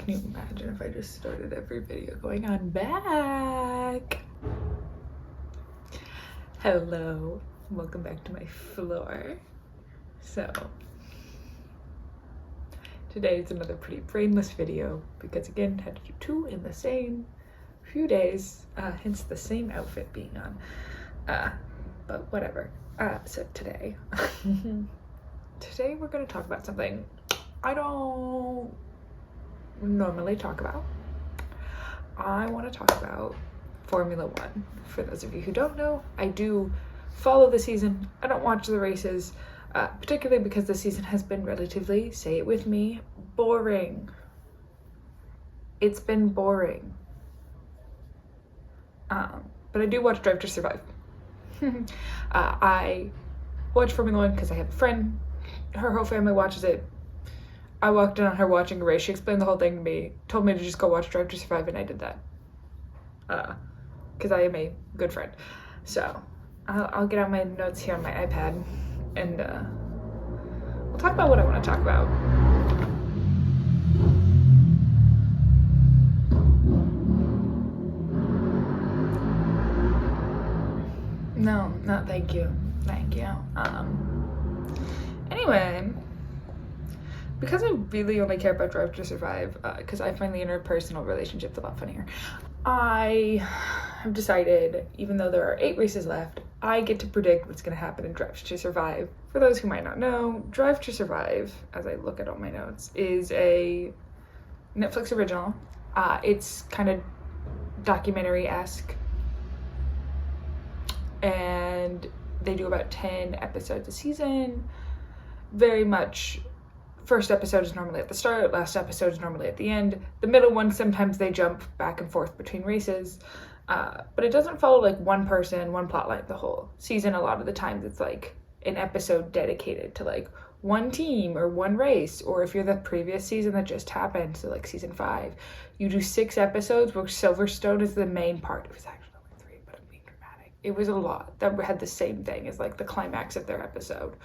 Can you imagine if I just started every video going on back? Hello, welcome back to my floor. So, today is another pretty brainless video because again, had to do two in the same few days, hence the same outfit being on. But whatever. So today, today we're gonna talk about something I don't normally talk about. I want to talk about Formula One. For those of you who don't know, I do follow the season. I don't watch the races, particularly because the season has been relatively, say it with me, boring. It's been boring. But I do watch Drive to Survive. I watch Formula One because I have a friend. Her whole family watches it. I walked in on her watching a race. She explained the whole thing to me, told me to just go watch Drive to Survive, and I did that. Because I am a good friend. So, I'll get out my notes here on my iPad, and we'll talk about what I want to talk about. No, thank you. Thank you. Anyway, because I really only care about Drive to Survive, because I find the interpersonal relationships a lot funnier, I have decided, even though there are 8 races left, I get to predict what's going to happen in Drive to Survive. For those who might not know, Drive to Survive, as I look at all my notes, is a Netflix original. It's kind of documentary-esque, and they do about 10 episodes a season. Very much, first episode is normally at the start, last episode is normally at the end. The middle one, sometimes they jump back and forth between races, but it doesn't follow like one person, one plot line the whole season. A lot of the times it's like an episode dedicated to like one team or one race, or if you're the previous season that just happened, so like season 5, you do 6 episodes where Silverstone is the main part. It was actually only 3, but I'm being dramatic. It was a lot that had the same thing as like the climax of their episode,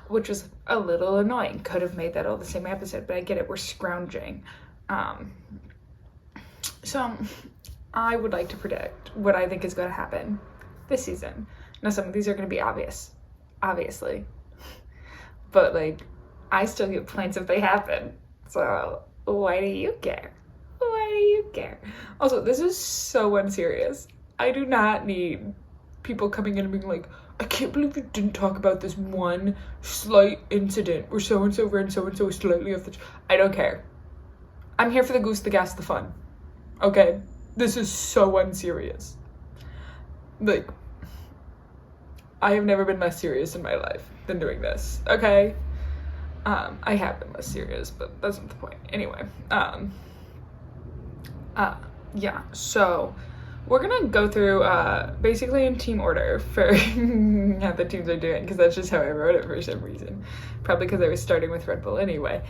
which was a little annoying. Could have made that all the same episode, but I get it, we're scrounging. So I would like to predict what I think is going to happen this season. Now, some of these are going to be obvious, obviously, but like, I still get points if they happen. So why do you care? Why do you care? Also, this is so unserious. I do not need people coming in and being like, I can't believe you didn't talk about this one slight incident where so-and-so ran so-and-so slightly off the... I don't care. I'm here for the goose, the gas, the fun. Okay? This is so unserious. Like, I have never been less serious in my life than doing this. Okay? I have been less serious, but that's not the point. Anyway. Yeah, so... we're gonna go through basically in team order for how the teams are doing, because that's just how I wrote it for some reason. Probably because I was starting with Red Bull anyway.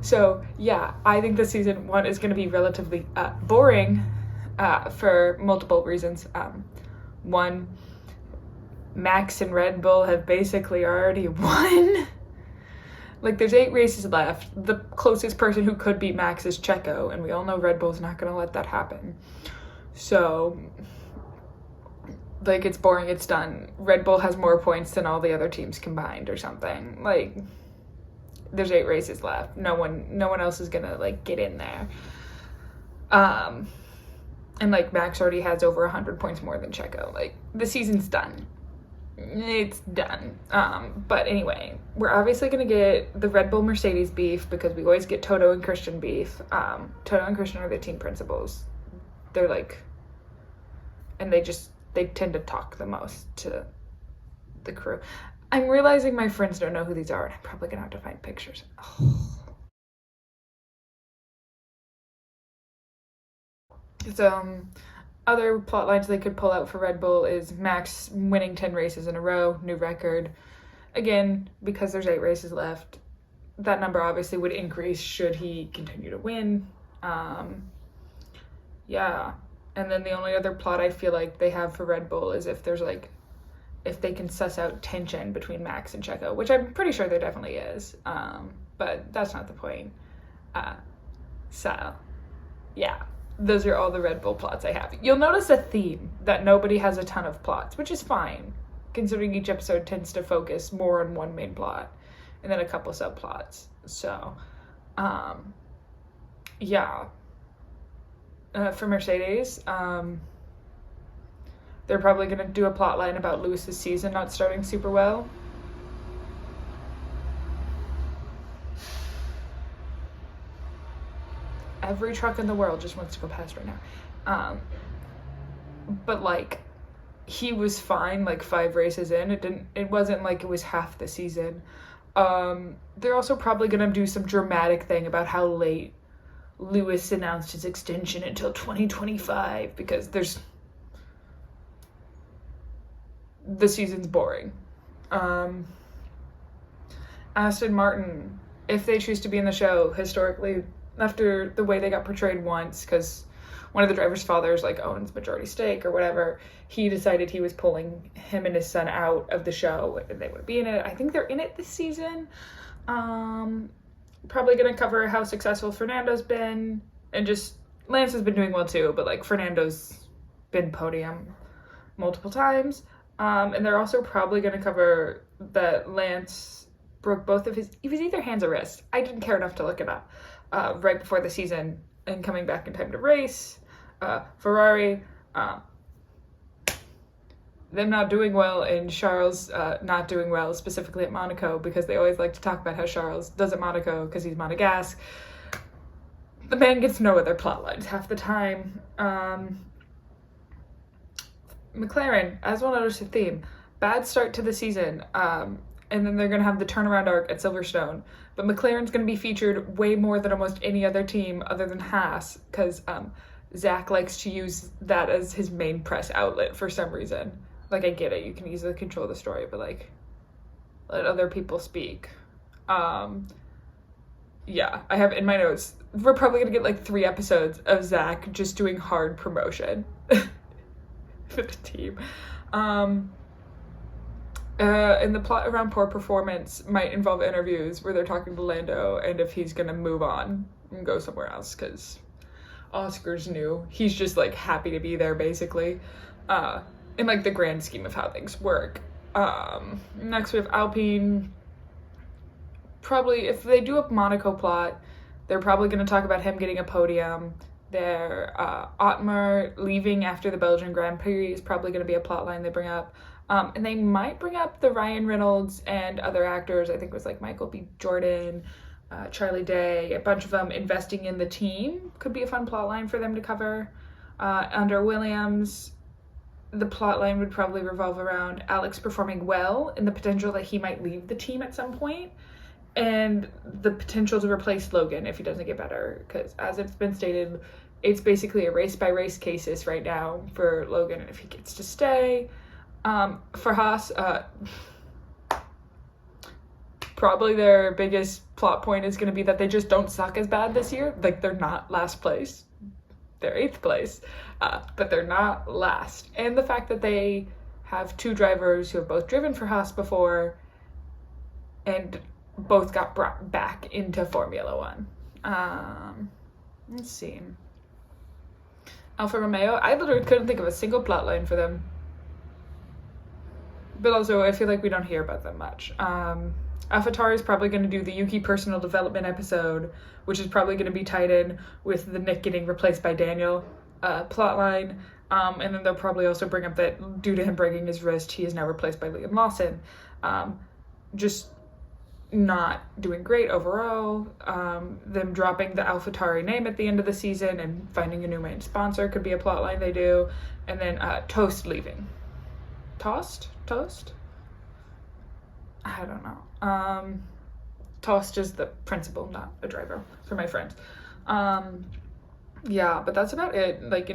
So yeah, I think this season 1 is gonna be relatively boring for multiple reasons. 1, Max and Red Bull have basically already won. Like, there's 8 races left. The closest person who could beat Max is Checo, and we all know Red Bull's not gonna let that happen. So, like, it's boring, it's done. Red Bull has more points than all the other teams combined or something. Like, there's 8 races left. No one else is gonna, like, get in there. And, like, Max already has over 100 points more than Checo. Like, the season's done. It's done. But anyway, we're obviously gonna get the Red Bull Mercedes beef, because we always get Toto and Christian beef. Toto and Christian are the team principals. They're like, and they tend to talk the most to the crew. I'm realizing my friends don't know who these are, and I'm probably gonna have to find pictures. So, other plot lines they could pull out for Red Bull is Max winning 10 races in a row, new record. Again, because there's 8 races left, that number obviously would increase should he continue to win. Yeah. And then the only other plot I feel like they have for Red Bull is if they can suss out tension between Max and Checo, which I'm pretty sure there definitely is. But that's not the point. So, yeah. Those are all the Red Bull plots I have. You'll notice a theme that nobody has a ton of plots, which is fine, considering each episode tends to focus more on one main plot and then a couple subplots. So, yeah. For Mercedes, they're probably going to do a plot line about Lewis's season not starting super well. Every truck in the world just wants to go past right now. But like, he was fine like 5 races in. It wasn't like it was half the season. They're also probably gonna do some dramatic thing about how late Lewis announced his extension until 2025 because the season's boring. Aston Martin, if they choose to be in the show, historically, after the way they got portrayed once, because one of the driver's fathers like owns majority stake or whatever, he decided he was pulling him and his son out of the show and they would be in it. I think they're in it this season. Probably gonna cover how successful Fernando's been, and just Lance has been doing well too, but like Fernando's been podium multiple times. And they're also probably gonna cover that Lance broke both of his, it was either hands or wrists. I didn't care enough to look it up. Right before the season and coming back in time to race. Ferrari, them not doing well and Charles not doing well, specifically at Monaco, because they always like to talk about how Charles does at Monaco because he's Monegasque. The man gets no other plot lines half the time. McLaren, as well notice a theme, bad start to the season, and then they're going to have the turnaround arc at Silverstone. But McLaren's going to be featured way more than almost any other team other than Haas, because Zach likes to use that as his main press outlet for some reason. Like, I get it, you can easily control the story, but like, let other people speak. Yeah, I have in my notes, we're probably going to get like 3 episodes of Zach just doing hard promotion for the team. And the plot around poor performance might involve interviews where they're talking to Lando and if he's gonna move on and go somewhere else, because Oscar's new. He's just like happy to be there basically, in like the grand scheme of how things work. Next we have Alpine. Probably if they do a Monaco plot, they're probably gonna talk about him getting a podium. Their Otmar leaving after the Belgian Grand Prix is probably gonna be a plot line they bring up. And they might bring up the Ryan Reynolds and other actors. I think it was like Michael B. Jordan, Charlie Day, a bunch of them investing in the team. Could be a fun plot line for them to cover. Under Williams, the plot line would probably revolve around Alex performing well and the potential that he might leave the team at some point, and the potential to replace Logan if he doesn't get better. Because as it's been stated, it's basically a race-by-race cases right now for Logan, and if he gets to stay. For Haas, probably their biggest plot point is going to be that they just don't suck as bad this year. Like, they're not last place. They're 8th place, but they're not last. And the fact that they have 2 drivers who have both driven for Haas before and both got brought back into Formula One. Let's see. Alfa Romeo, I literally couldn't think of a single plot line for them. But also, I feel like we don't hear about them much. AlphaTauri is probably going to do the Yuki personal development episode, which is probably going to be tied in with the Nick getting replaced by Daniel plotline. And then they'll probably also bring up that due to him breaking his wrist, he is now replaced by Liam Lawson. Just not doing great overall. Them dropping the AlphaTauri name at the end of the season and finding a new main sponsor could be a plotline they do. And then Toast leaving. Toast? I don't know. Toast is the principal, not a driver, for my friends. Yeah, but that's about it. Like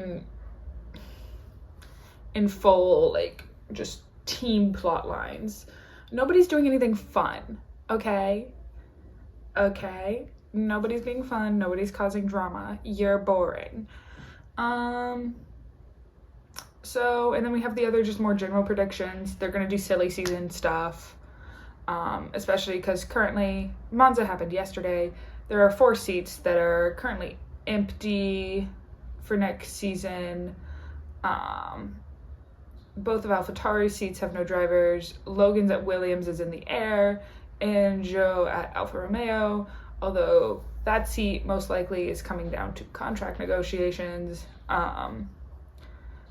in full, like, just team plot lines. Nobody's doing anything fun, okay? Nobody's being fun. Nobody's causing drama. You're boring. So, and then we have the other just more general predictions. They're going to do silly season stuff, especially because currently Monza happened yesterday. there are 4 seats that are currently empty for next season. Both of AlphaTauri's seats have no drivers. Logan's at Williams is in the air, and Joe at Alfa Romeo, although that seat most likely is coming down to contract negotiations.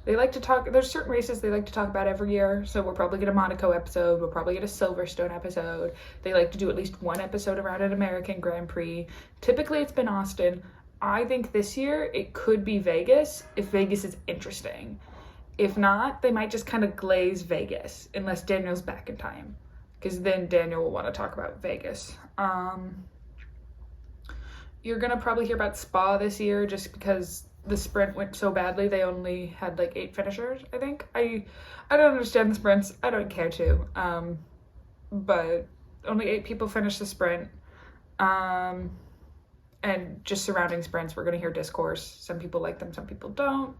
They like to talk, there's certain races they like to talk about every year, so we'll probably get a Monaco episode, we'll probably get a Silverstone episode. They like to do at least one episode around an American Grand Prix. Typically it's been Austin. I think this year it could be Vegas, if Vegas is interesting. If not, they might just kind of glaze Vegas, unless Daniel's back in time, because then Daniel will want to talk about Vegas. You're gonna probably hear about Spa this year, just because the sprint went so badly. They only had like 8 finishers, I think. I don't understand the sprints. I don't care to. But only 8 people finished the sprint. And just surrounding sprints, we're gonna hear discourse. Some people like them, some people don't.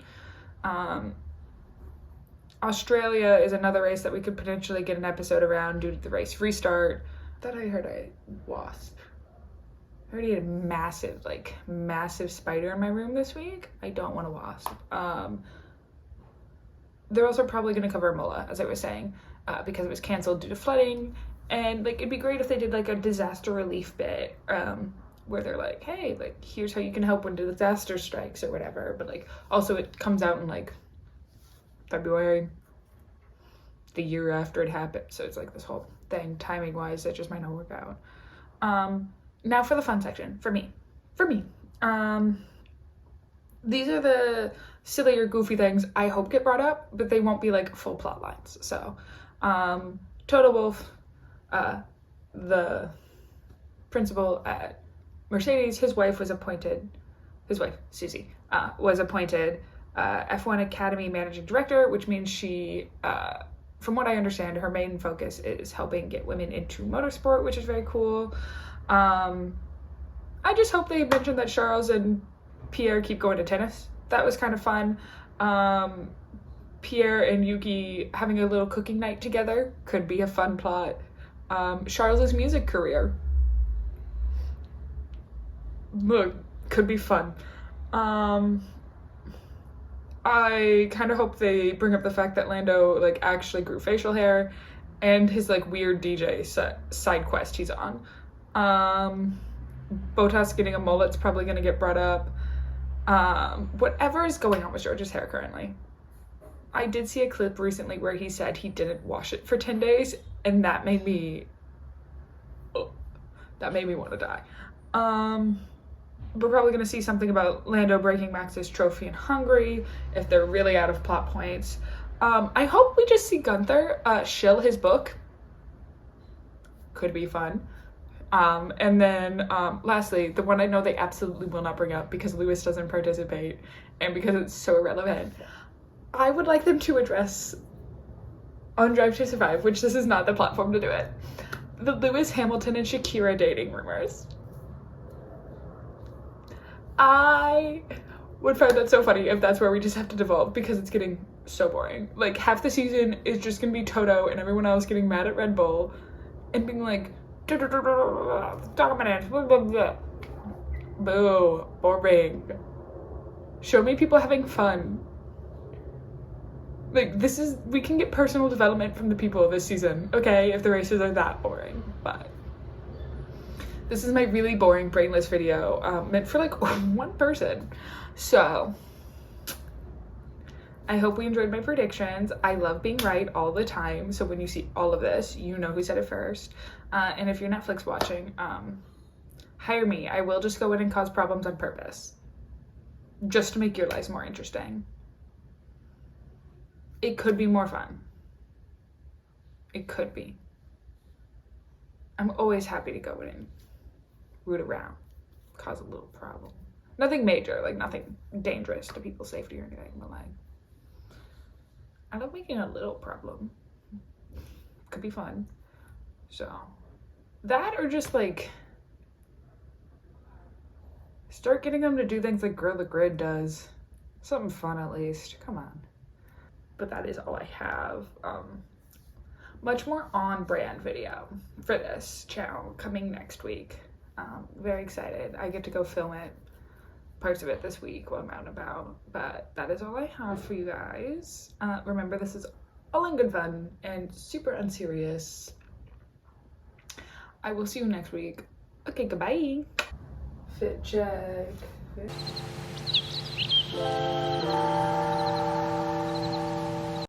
Australia is another race that we could potentially get an episode around due to the race restart. I thought I heard a wasp. I already had a massive spider in my room this week. I don't want a wasp. They're also probably going to cover Imola, as I was saying, because it was canceled due to flooding. And like, it'd be great if they did like a disaster relief bit, where they're like, hey, like, here's how you can help when disaster strikes or whatever. But like, also it comes out in like February, the year after it happened. So it's like this whole thing, timing wise, that just might not work out. Now for the fun section, for me. These are the silly or goofy things I hope get brought up, but they won't be like full plot lines. So, Toto Wolff, the principal at Mercedes, his wife, Susie, was appointed F1 Academy Managing Director, which means she, from what I understand, her main focus is helping get women into motorsport, which is very cool. I just hope they mentioned that Charles and Pierre keep going to tennis. That was kind of fun. Pierre and Yuki having a little cooking night together could be a fun plot. Charles's music career, look, could be fun. I kind of hope they bring up the fact that Lando like actually grew facial hair, and his like weird DJ side quest he's on. Bottas getting a mullet's probably going to get brought up. Whatever is going on with George's hair currently. I did see a clip recently where he said he didn't wash it for 10 days, and that made me want to die. We're probably going to see something about Lando breaking Max's trophy in Hungary if they're really out of plot points. I hope we just see Gunther shill his book. Could be fun. And then lastly, the one I know they absolutely will not bring up because Lewis doesn't participate and because it's so irrelevant, I would like them to address on Drive to Survive, which this is not the platform to do it, the Lewis Hamilton and Shakira dating rumors. I would find that so funny if that's where we just have to devolve, because it's getting so boring. Like, half the season is just gonna be Toto and everyone else getting mad at Red Bull and being like, dominant, blah, blah, blah. Boo, boring. Show me people having fun. Like, we can get personal development from the people this season, okay, if the races are that boring. But this is my really boring, brainless video, meant for like one person. So I hope we enjoyed my predictions. I love being right all the time, so when you see all of this, you know who said it first. And if you're Netflix watching, hire me. I will just go in and cause problems on purpose, just to make your lives more interesting. It could be more fun. It could be. I'm always happy to go in and root around, cause a little problem. Nothing major, like nothing dangerous to people's safety or anything, but like, I love making a little problem. Could be fun. So that, or just like start getting them to do things like Girl the Grid does. Something fun at least. Come on. But that is all I have. Much more on brand video for this channel coming next week. Very excited. I get to go film it, parts of it this week while I'm out and about. But that is all I have for you guys. Remember, this is all in good fun and super unserious. I will see you next week. Okay, goodbye. Fit check. Fit.